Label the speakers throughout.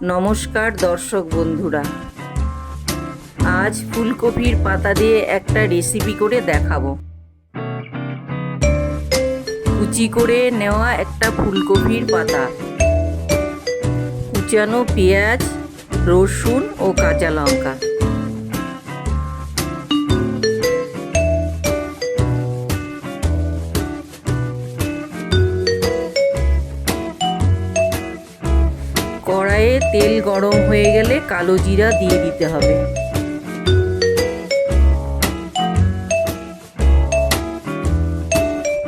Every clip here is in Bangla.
Speaker 1: নমস্কার দর্শক বন্ধুরা, আজ ফুলকপির পাতা দিয়ে একটা রেসিপি করে দেখাবো। কুচি করে নেওয়া একটা ফুলকপির পাতা, কুচানো পেঁয়াজ, রসুন ও কাঁচা লঙ্কা, কড়াইয়ে তেল গরম হয়ে গেলে কালো জিরা দিয়ে দিতে হবে।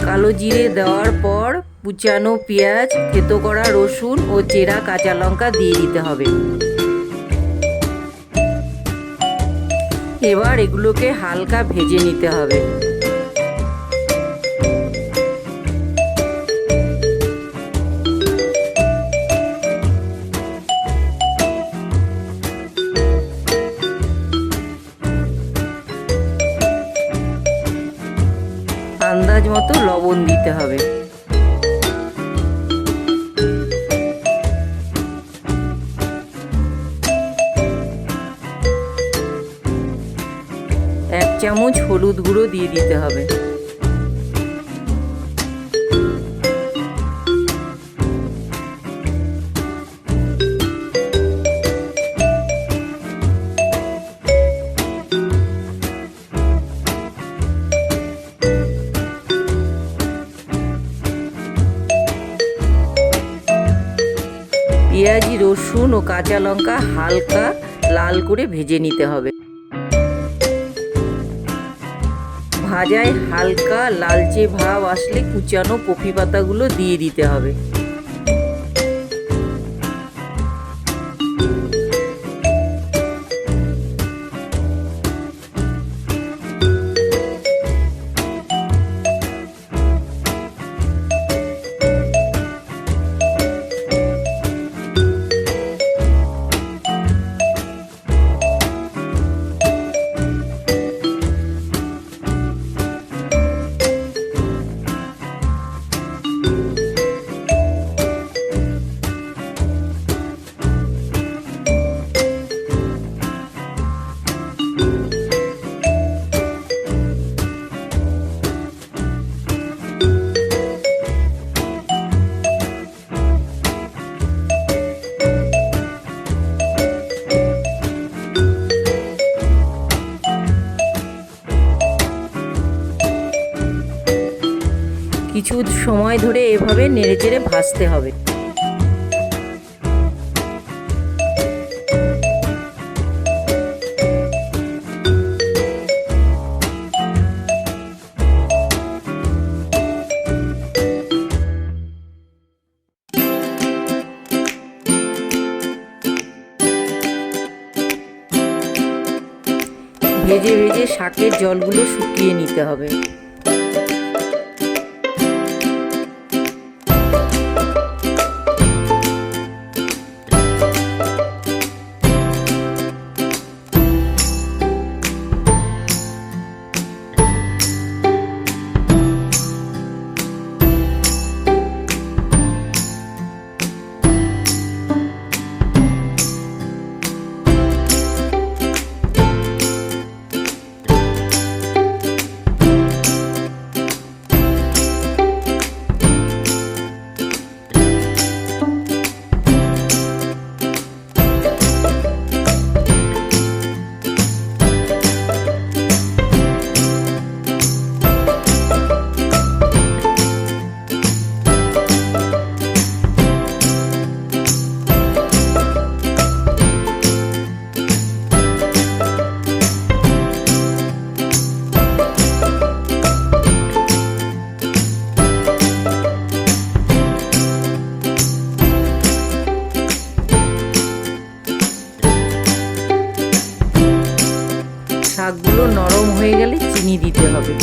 Speaker 1: কালো জিরে দেওয়ার পর কুচানো পেঁয়াজ, থেতো করা রসুন ও চেরা কাঁচা লঙ্কা দিয়ে দিতে হবে। এবার এগুলোকে হালকা ভেজে নিতে হবে। আন্দাজ মতো লবণ দিতে হবে। এক চামচ হলুদ গুঁড়ো দিয়ে দিতে হবে। পেঁয়াজি, রসুন ও কাঁচা লঙ্কা হালকা লাল করে ভেজে নিতে হবে। ভাজায় হালকা লালচে ভাব আসলে কুচানো কপি পাতাগুলো দিয়ে দিতে হবে। কিছু সময় ধরে এভাবে নেড়েচেড়ে ভাজতে হবে। ভেজে ভেজে শাকের জলগুলো শুকিয়ে নিতে হবে। শাকগুলো নরম হয়ে গেলে চিনি দিতে হবে।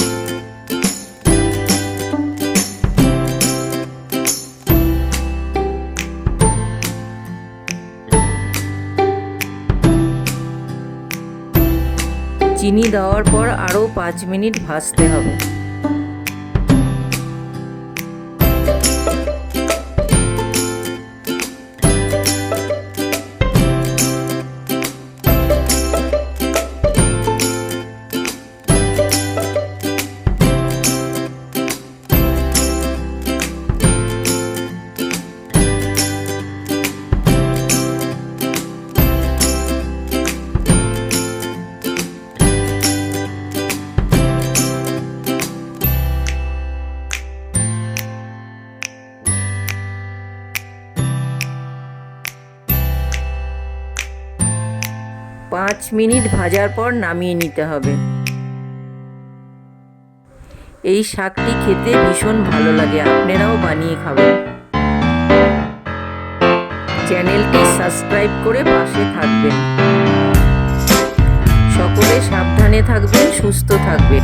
Speaker 1: চিনি দেওয়ার পর আরও 5 মিনিট ভাজতে হবে। 5 মিনিট ভাজার পর নামিয়ে নিতে হবে। এই শাকটি খেতে ভীষণ ভালো লাগে, আপনারাও বানিয়ে খাবেন। চ্যানেলটি সাবস্ক্রাইব করে পাশে থাকবেন। সকলে সাবধানে থাকবেন, সুস্থ থাকবেন।